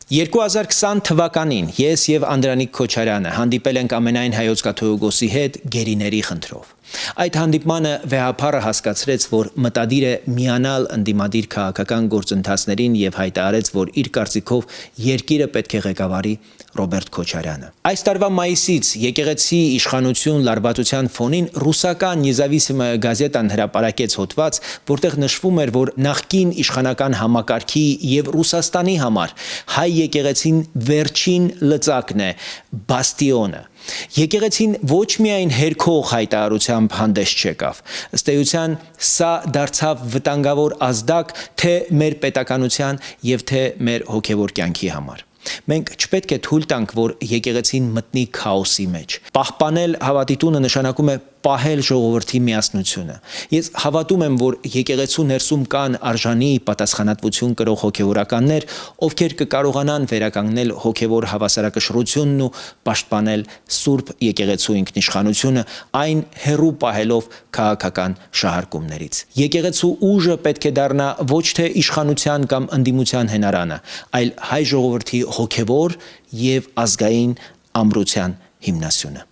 2020 թվականին ես եւ Անդրանիկ Քոչարյանը հանդիպել ենք ամենայն հայոց կաթողիկոսի հետ գերիների խնդրով։ Այդ հանդիպմանը վեհափառը հասկացրեց, որ մտադիր է միանալ ընդդիմադիր քաղաքական գործընթացներին եւ հայտարարեց, որ իր կարծիքով երկիրը պետք է ղեկավարի Ռոբերտ Քոչարյանը։ Այս տարվա մայիսից եկեղեցի իշխանություն լարվածության ֆոնին ռուսական Նեզավիսիմը գազետան հրապարակեց հոդված, որտեղ նշվում էր, որ նախկին իշխանական համակարգի եւ Ռուսաստանի համար հայ եկեղեցին վերջին լծակն է, բաստիոնը։ Եկեղեցին ոչ միայն հերքող հայտարարությամբ հանդես չեկավ, ըստ էության սա դարձավ վտանգավոր ազդակ թե մեր պետականության եւ թե մեր հոգեվոր կյանքի համար։ Մենք չպետք է թույլ տանք, որ եկեղեցին մտնի քաոսի մեջ։ Պահպանել հավատի տունը նշանակում է պահել ժողովրդի միասնությունը։ Ես հավատում եմ, որ եկեղեցու ներսում կան արժանի պատասխանատվություն կրող հոգևորականներ, ովքեր կկարողանան վերականգնել հոգևոր հավասարակշռությունն ու պաշտպանել Սուրբ եկեղեցու ինքնիշխանությունը, այն հեռու պահելով քաղաքական շահարկումներից։ Եկեղեցու ուժը պետք է դառնա ոչ թե իշխանության կամ ընդդիմության հենարանը, այլ հայ ժողովրդի հոգևոր եւ ազգային ամրության հիմնասյունը։